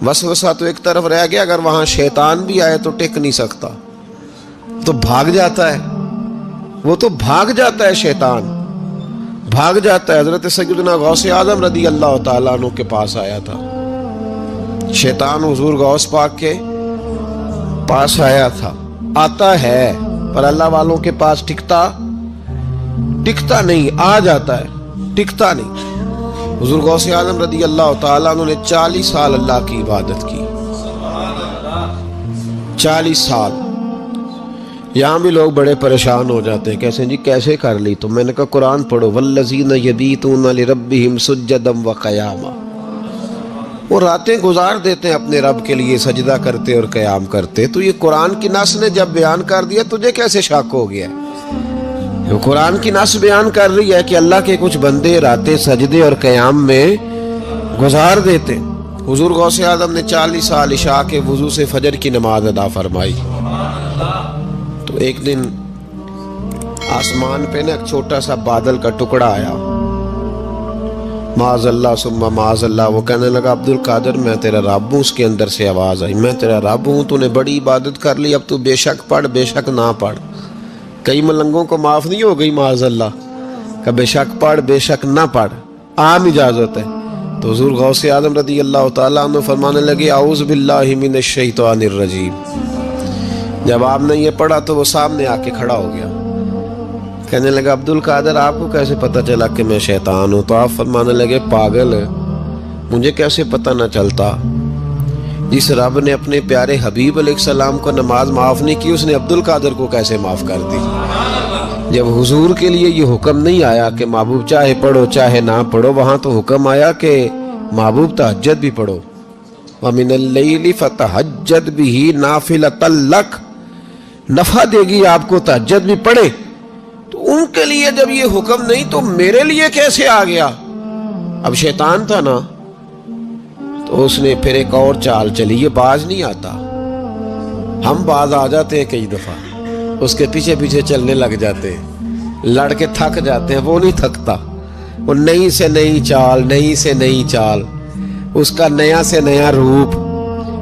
وسوسہ تو ایک طرف رہ گیا، اگر وہاں شیطان بھی آئے تو ٹک نہیں سکتا، تو بھاگ جاتا ہے، وہ تو بھاگ جاتا ہے، شیطان بھاگ جاتا ہے۔ حضرت سیدنا غوث اعظم رضی اللہ تعالیٰ عنہ کے پاس آیا تھا، شیطان حضور غوث پاک کے پاس آیا تھا، آتا ہے پر اللہ والوں کے پاس ٹکتا نہیں، آ جاتا ہے، ٹکتا نہیں۔ حضور غوث اعظم رضی اللہ تعالیٰ عنہ نے 40 سال اللہ کی عبادت کی، 40 سال۔ یہاں بھی لوگ بڑے پریشان ہو جاتے ہیں، کیسے جی کیسے کر لی؟ تو میں نے کہا قرآن پڑھو، والذین یبیتون لربہم سجدا وقیاما، وہ راتیں گزار دیتے ہیں اپنے رب کے لیے سجدہ کرتے اور قیام کرتے۔ تو یہ قرآن کی نص نے جب بیان کر دیا، تجھے کیسے شک ہو گیا؟ قرآن کی نص بیان کر رہی ہے کہ اللہ کے کچھ بندے راتیں سجدے اور قیام میں گزار دیتے۔ حضور غوث اعظم نے 40 سال عشاء کے وضو سے فجر کی نماز ادا فرمائی۔ تو ایک دن آسمان پہ نا ایک چھوٹا سا بادل کا ٹکڑا آیا، معاذ اللہ ثم معاذ اللہ، وہ کہنے لگا عبد القادر میں تیرا رب ہوں۔ اس کے اندر سے آواز آئی، میں تیرا رب ہوں، تو نے بڑی عبادت کر لی، اب تو بے شک پڑھ بے شک نہ پڑھ۔ کئی ملنگوں کو معاف نہیں ہو گئی معاذ اللہ کہ بے شک پڑھ بے شک نہ پڑھ، عام اجازت ہے۔ تو حضور غوث اعظم رضی اللہ تعالیٰ عنہ فرمانے لگے اعوذ باللہ من الشیطان الرجیم۔ جب آپ نے یہ پڑھا تو وہ سامنے آ کے کھڑا ہو گیا، کہنے لگا عبد القادر آپ کو کیسے پتہ چلا کہ میں شیطان ہوں؟ تو آپ فرمانے لگے پاگل، مجھے کیسے پتہ نہ چلتا؟ جس رب نے اپنے پیارے حبیب علیہ السلام کو نماز معاف نہیں کی، اس نے عبد القادر کو کیسے معاف کر دی؟ جب حضور کے لیے یہ حکم نہیں آیا کہ محبوب چاہے پڑھو چاہے نہ پڑھو، وہاں تو حکم آیا کہ محبوب تہجد بھی پڑھو، وَمِنَ اللَّيْلِ فَتَہجد بِهِ نَافِلَةً لَكَ، نفع دے گی آپ کو، تہجد بھی پڑھے۔ تو ان کے لیے جب یہ حکم نہیں تو میرے لیے کیسے آ گیا؟ اب شیطان تھا نا، تو اس نے پھر ایک اور چال چلی، یہ باز نہیں آتا، ہم باز آ جاتے ہیں کئی دفعہ، اس کے پیچھے پیچھے چلنے لگ جاتے ہیں، لڑ کے تھک جاتے ہیں، وہ نہیں تھکتا، وہ نئی سے نئی چال، نئی سے نئی چال، اس کا نیا سے نیا روپ،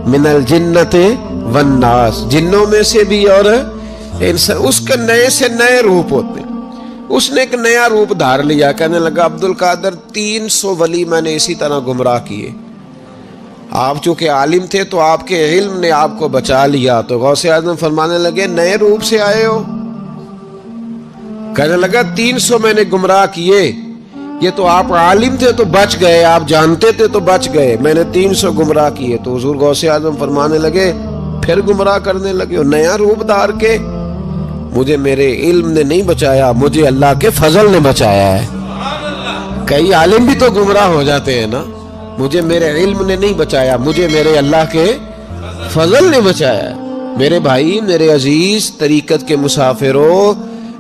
من الجنت والناس، جنوں میں سے بھی اور اس کے نئے سے نئے روپ ہوتے ہیں۔ اس نے ایک نیا روپ دھار لیا، کہنے لگا عبد القادر 300 ولی میں نے اسی طرح گمراہ کیے، آپ چونکہ عالم تھے تو آپ کے علم نے آپ کو بچا لیا۔ تو غوث اعظم فرمانے لگے نئے روپ سے آئے ہو؟ کہنے لگا 300 میں نے گمراہ کیے، یہ تو آپ عالم تھے تو بچ گئے، آپ جانتے تھے تو بچ گئے، میں نے 300 گمراہ کیے۔ تو حضور غوث اعظم فرمانے لگے پھر گمراہ کرنے لگے ہو نیا روپ دھار کے؟ مجھے میرے علم نے نہیں بچایا، مجھے اللہ کے فضل نے بچایا ہے۔ کئی عالم بھی تو گمراہ ہو جاتے ہیں نا، مجھے میرے علم نے نہیں بچایا، مجھے میرے اللہ کے فضل نے بچایا ہے۔ میرے بھائی، میرے عزیز طریقت کے مسافروں،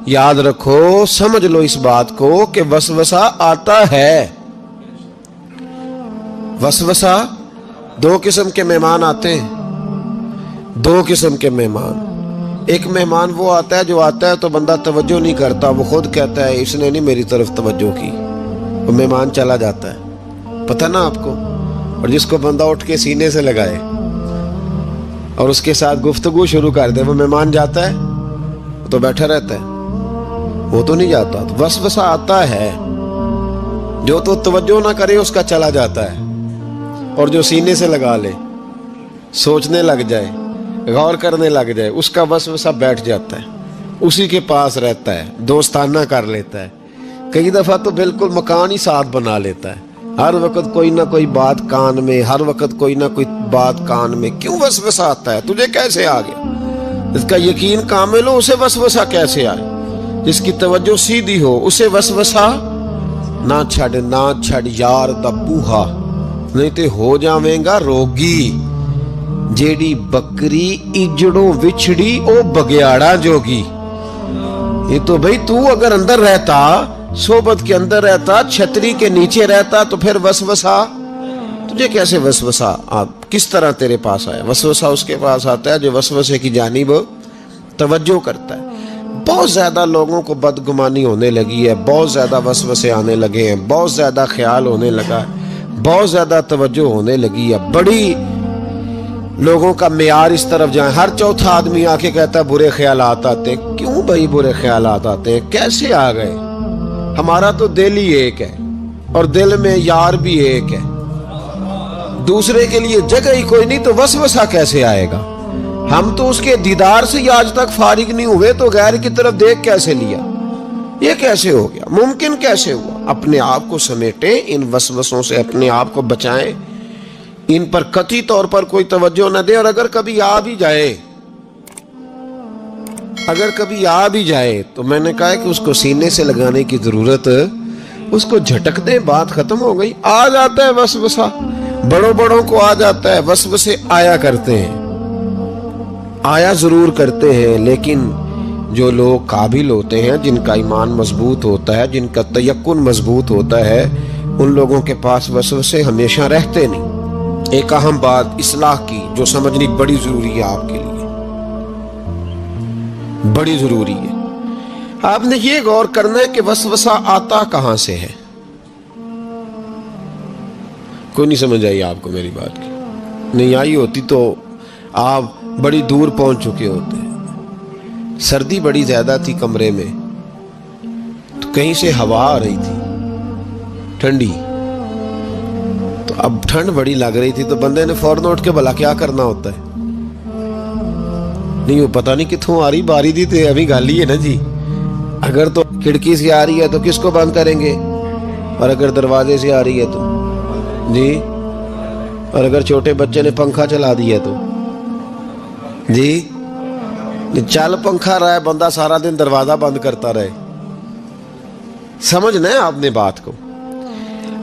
یاد رکھو، سمجھ لو اس بات کو کہ وسوسہ آتا ہے۔ وسوسہ، دو قسم کے مہمان آتے ہیں، دو قسم کے مہمان۔ ایک مہمان وہ آتا ہے جو آتا ہے تو بندہ توجہ نہیں کرتا، وہ خود کہتا ہے اس نے نہیں میری طرف توجہ کی، وہ مہمان چلا جاتا ہے، پتہ نا آپ کو۔ اور جس کو بندہ اٹھ کے سینے سے لگائے اور اس کے ساتھ گفتگو شروع کر دے، وہ مہمان جاتا ہے؟ وہ تو بیٹھا رہتا ہے، وہ تو نہیں جاتا۔ تو وسوسہ آتا ہے، جو تو توجہ نہ کرے اس کا چلا جاتا ہے، اور جو سینے سے لگا لے، سوچنے لگ جائے، غور کرنے لگ جائے، اس کا وسوسہ بیٹھ جاتا ہے، اسی کے پاس رہتا ہے، دوستانہ کر لیتا ہے، کئی دفعہ تو بالکل مکان ہی ساتھ بنا لیتا ہے، ہر وقت کوئی نہ کوئی بات کان میں، ہر وقت کوئی نہ کوئی بات کان میں۔ کیوں وسوسہ آتا ہے؟ تجھے کیسے آ گیا؟ جس کا یقین کامل ہو اسے وسوسہ کیسے آئے؟ جس کی توجہ سیدھی ہو اسے وسوسہ نہ چھڑ یار دا بوہا، نہیں تے ہو جاویں گا روگی، جیڑی بکری اجڑوں وچھڑی او بگیاڑا جوگی۔ یہ تو بھئی تو اگر اندر رہتا، صحبت کے اندر رہتا، چھتری کے نیچے رہتا، تو پھر وسوسہ تجھے کیسے وسوسہ کس طرح تیرے پاس آیا؟ وسوسہ اس کے پاس آتا ہے جو وسوسے کی جانب توجہ کرتا ہے۔ بہت زیادہ لوگوں کو بدگمانی ہونے لگی ہے، بہت زیادہ وسوسے آنے لگے ہیں، بہت زیادہ خیال ہونے لگا ہے، بہت زیادہ توجہ ہونے لگی ہے، بڑی لوگوں کا معیار اس طرف جائیں. ہر چوتھا آدمی آ کے کہتا ہے برے خیالات آتے ہیں. کیوں بھائی برے خیالات آتے ہیں؟ کیسے آ گئے؟ ہمارا تو دل ہی ایک ہے اور دل میں یار بھی ایک ہے. دوسرے کے لیے جگہ ہی کوئی نہیں تو وسوسہ کیسے آئے گا؟ ہم تو اس کے دیدار سے ہی آج تک فارغ نہیں ہوئے تو غیر کی طرف دیکھ کیسے لیا؟ یہ کیسے ہو گیا؟ ممکن کیسے ہوا؟ اپنے آپ کو سمیٹیں، ان وسوسوں سے اپنے آپ کو بچائیں، ان پر قطعی طور پر کوئی توجہ نہ دیں. اور اگر کبھی آ بھی جائے تو میں نے کہا کہ اس کو سینے سے لگانے کی ضرورت، اس کو جھٹک دیں، بات ختم ہو گئی. آ جاتا ہے وسوسہ، بڑوں کو آ جاتا ہے. وسوسے آیا کرتے ہیں، آیا ضرور کرتے ہیں، لیکن جو لوگ قابل ہوتے ہیں، جن کا ایمان مضبوط ہوتا ہے، جن کا تیقن مضبوط ہوتا ہے، ان لوگوں کے پاس وسوسے ہمیشہ رہتے نہیں. ایک اہم بات اصلاح کی جو سمجھنی بڑی ضروری ہے، آپ کے لیے بڑی ضروری ہے. آپ نے یہ غور کرنا ہے کہ وسوسہ آتا کہاں سے ہے. کوئی نہیں سمجھ آئی آپ کو میری بات کی؟ نہیں آئی ہوتی تو آپ بڑی دور پہنچ چکے ہوتے. سردی بڑی زیادہ تھی کمرے میں، تو کہیں سے ہوا آ رہی تھی ٹھنڈی، تو اب ٹھنڈ بڑی لگ رہی تھی تو بندے نے فوراً اٹھ کے بھلا کیا کرنا ہوتا ہے؟ نہیں وہ پتہ نہیں کتوں آ رہی، باری دی تو ابھی گل ہی ہے نا جی. اگر تو کھڑکی سے آ رہی ہے تو کس کو بند کریں گے؟ اور اگر دروازے سے آ رہی ہے تو جی، اور اگر چھوٹے بچے نے پنکھا چلا دیا تو جی، چل پنکھا رہا ہے بندہ سارا دن دروازہ بند کرتا رہے. سمجھنا ہے آپ نے بات کو.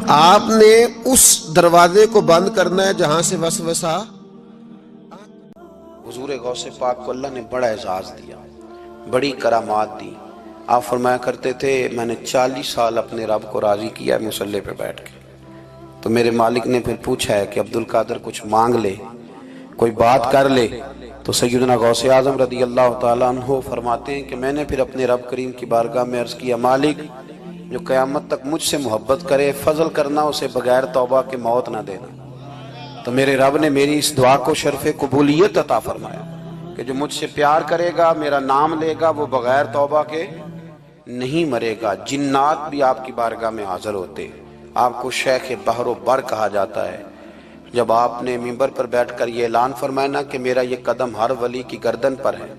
آپ نے اس دروازے کو بند کرنا ہے جہاں سے وسوسہ. حضور غوث پاک کو اللہ نے بڑا اعزاز دیا، بڑی کرامات دی. آپ فرمایا کرتے تھے میں نے 40 سال اپنے رب کو راضی کیا ہے مصلی پہ بیٹھ کے. تو میرے مالک نے پھر پوچھا ہے کہ عبد القادر کچھ مانگ لے، کوئی بات کر لے. تو سیدنا غوث اعظم رضی اللہ تعالیٰ عنہ فرماتے ہیں کہ میں نے پھر اپنے رب کریم کی بارگاہ میں عرض کیا، مالک جو قیامت تک مجھ سے محبت کرے فضل کرنا، اسے بغیر توبہ کے موت نہ دینا. تو میرے رب نے میری اس دعا کو شرف قبولیت عطا فرمایا کہ جو مجھ سے پیار کرے گا، میرا نام لے گا، وہ بغیر توبہ کے نہیں مرے گا. جنات بھی آپ کی بارگاہ میں حاضر ہوتے. آپ کو شیخ بحر و بر کہا جاتا ہے. جب آپ نے منبر پر بیٹھ کر یہ اعلان فرمایا نا کہ میرا یہ قدم ہر ولی کی گردن پر ہے،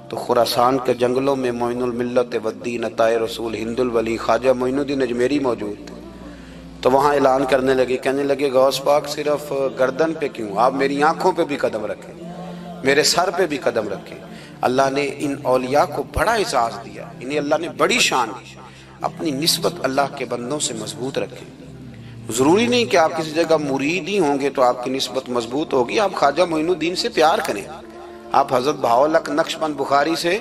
تو خراسان کے جنگلوں میں معین الملت والدین عطائے رسول ہند الولی خواجہ معین الدین اجمیری موجود تھے. تو وہاں اعلان کرنے لگے، کہنے لگے غوث پاک صرف گردن پہ کیوں، آپ میری آنکھوں پہ بھی قدم رکھیں، میرے سر پہ بھی قدم رکھیں. اللہ نے ان اولیاء کو بڑا اعزاز دیا، انہیں اللہ نے بڑی شان دی. اپنی نسبت اللہ کے بندوں سے مضبوط رکھیں. ضروری نہیں کہ آپ کسی جگہ مرید ہی ہوں گے تو آپ کی نسبت مضبوط ہوگی. آپ خواجہ معین الدین سے پیار کریں، آپ حضرت بہاؤالحق نقشبند بخاری سے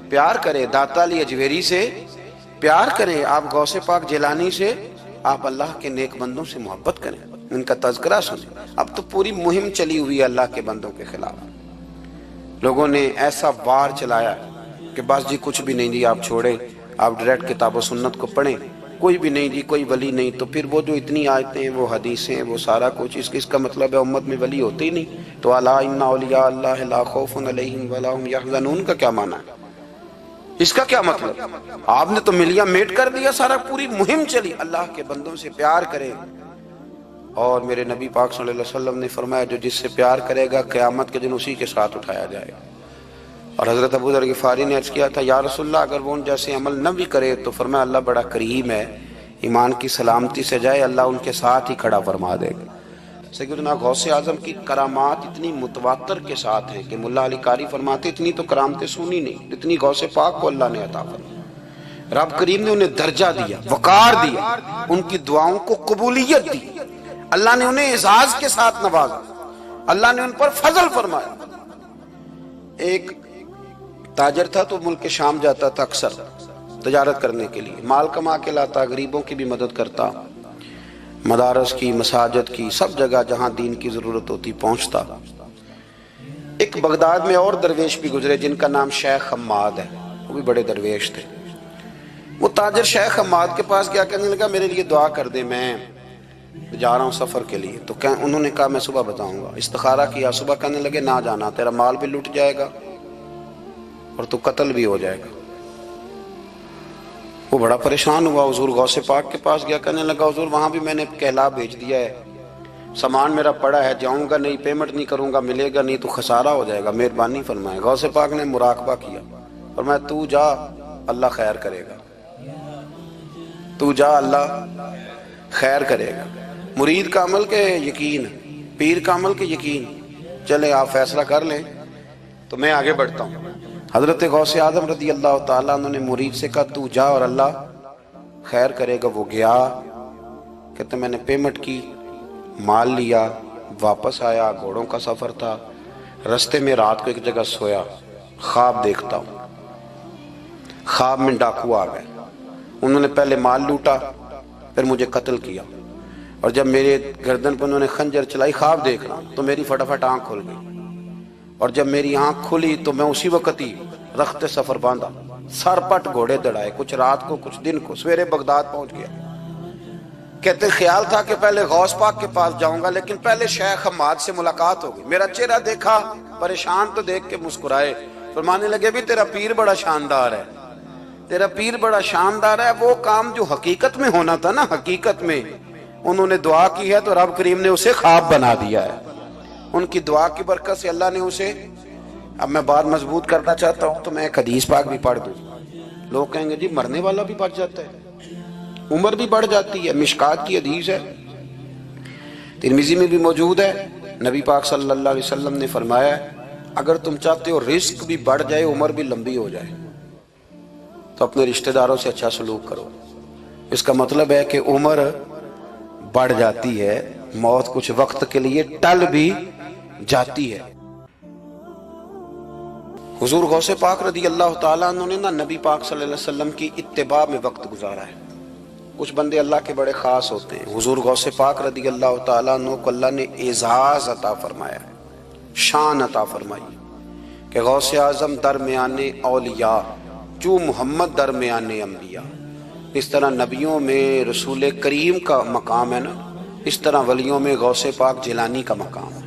پیار کریں، داتا علی اجویری سے پیار کریں، آپ غوث پاک جیلانی سے، آپ اللہ کے نیک بندوں سے محبت کریں، ان کا تذکرہ سنیں. اب تو پوری مہم چلی ہوئی ہے اللہ کے بندوں کے خلاف. لوگوں نے ایسا وار چلایا کہ بس جی کچھ بھی نہیں جی، آپ چھوڑیں، آپ ڈائریکٹ کتاب و سنت کو پڑھیں، کوئی بھی نہیں جی، کوئی ولی نہیں. تو پھر وہ جو اتنی آیتیں ہیں، وہ حدیثیں ہیں، وہ سارا کچھ، اس کا مطلب ہے امت میں ولی ہوتے ہی نہیں. تو الا ان اولیاء اللہ لا خوف علیہم ولا هم يحزنون کا کیا معنی ہے؟ اس کا کیا مطلب؟ آپ نے تو ملیاں میٹ کر دیا سارا. پوری مہم چلی اللہ کے بندوں سے پیار کریں. اور میرے نبی پاک صلی اللہ علیہ وسلم نے فرمایا جو جس سے پیار کرے گا قیامت کے دن اسی کے ساتھ اٹھایا جائے گا. اور حضرت ابو ذر غفاری نے عرض کیا تھا یا رسول اللہ اگر وہ ان جیسے عمل نہ بھی کرے تو فرمایا اللہ بڑا کریم ہے، ایمان کی سلامتی سے جائے اللہ ان کے ساتھ ہی کھڑا فرما دے گا. سیدنا غوث اعظم کی کرامات اتنی متواتر کے ساتھ ہیں کہ ملا علی قاری فرماتے اتنی تو کرامتیں سنی نہیں جتنی غوث پاک کو اللہ نے عطا فرمائی. رب کریم نے انہیں درجہ دیا، وقار دیا، ان کی دعاؤں کو قبولیت دی، اللہ نے انہیں اعزاز کے ساتھ نوازا، اللہ نے ان پر فضل فرمایا. ایک تاجر تھا تو ملک شام جاتا تھا اکثر تجارت کرنے کے لیے، مال کما کے لاتا، غریبوں کی بھی مدد کرتا، مدارس کی، مساجد کی، سب جگہ جہاں دین کی ضرورت ہوتی پہنچتا. ایک بغداد میں اور درویش بھی گزرے جن کا نام شیخ حماد ہے، وہ بھی بڑے درویش تھے. وہ تاجر شیخ حماد کے پاس گیا، کہنے لگا میرے لیے دعا کر دے، میں جا رہا ہوں سفر کے لیے. تو انہوں نے کہا میں صبح بتاؤں گا. استخارہ کیا, صبح کہنے لگے نہ جانا, تیرا مال بھی لٹ جائے گا اور تو قتل بھی ہو جائے گا. وہ بڑا پریشان ہوا, حضور غوث پاک کے پاس گیا, کہنے لگا حضور وہاں بھی میں نے کہلا بھیج دیا ہے, سامان میرا پڑا ہے, جاؤں گا نہیں, پیمنٹ نہیں کروں گا, ملے گا نہیں تو خسارہ ہو جائے گا, مہربانی فرمائے. غوث پاک نے مراقبہ کیا اور میں تو جا اللہ خیر کرے گا, تو جا اللہ خیر کرے گا. مرید کا عمل کے یقین, پیر کا عمل کے یقین. چلے آپ فیصلہ کر لیں تو میں آگے بڑھتا ہوں. حضرت غوث اعظم رضی اللہ تعالیٰ عنہ نے مرید سے کہا تو جا اور اللہ خیر کرے گا. وہ گیا, کہتے میں نے پیمنٹ کی, مال لیا, واپس آیا. گھوڑوں کا سفر تھا, رستے میں رات کو ایک جگہ سویا, خواب دیکھتا ہوں. خواب میں ڈاکو آ گئے, انہوں نے پہلے مال لوٹا, پھر مجھے قتل کیا, اور جب میرے گردن پر انہوں نے خنجر چلائی, خواب دیکھ رہا تو میری فٹافٹ آنکھ کھل گئی, اور جب میری آنکھ کھلی تو میں اسی وقت ہی رخت سفر باندھا, سر پٹ گھوڑے دڑائے, کچھ رات کو کچھ دن کو, سویرے بغداد پہنچ گیا. کہتے خیال تھا کہ پہلے غوث پاک کے پاس جاؤں گا, لیکن پہلے شیخ حماد سے ملاقات ہو گئی. میرا چہرہ دیکھا, پریشان تو دیکھ کے مسکرائے, فرمانے لگے بھی تیرا پیر بڑا شاندار ہے, تیرا پیر بڑا شاندار ہے. وہ کام جو حقیقت میں ہونا تھا نا, حقیقت میں انہوں نے دعا کی ہے تو رب کریم نے اسے خواب بنا دیا ہے. ان کی دعا کی برکت سے اللہ نے اسے, اب میں بات مضبوط کرنا چاہتا ہوں تو میں ایک حدیث پاک بھی پڑھ دوں. لوگ کہیں گے جی مرنے والا بھی بچ جاتا ہے, عمر بھی بڑھ جاتی ہے. مشکات کی حدیث ہے, ترمذی میں بھی موجود ہے. نبی پاک صلی اللہ علیہ وسلم نے فرمایا اگر تم چاہتے ہو رزق بھی بڑھ جائے, عمر بھی لمبی ہو جائے, تو اپنے رشتہ داروں سے اچھا سلوک کرو. اس کا مطلب ہے کہ عمر بڑھ جاتی ہے, موت کچھ وقت کے لیے ٹل بھی جاتی ہے. حضور غوث پاک رضی اللہ تعالیٰ عنہ نے نا نبی پاک صلی اللہ علیہ وسلم کی اتباع میں وقت گزارا ہے. کچھ بندے اللہ کے بڑے خاص ہوتے ہیں. حضور غوث پاک رضی اللہ تعالیٰ عنہ کو اللہ نے اعزاز عطا فرمایا, شان عطا فرمائی کہ غوث اعظم درمیان اولیاء, جو محمد درمیان انبیاء. اس طرح نبیوں میں رسول کریم کا مقام ہے نا, اس طرح ولیوں میں غوث پاک جیلانی کا مقام ہے.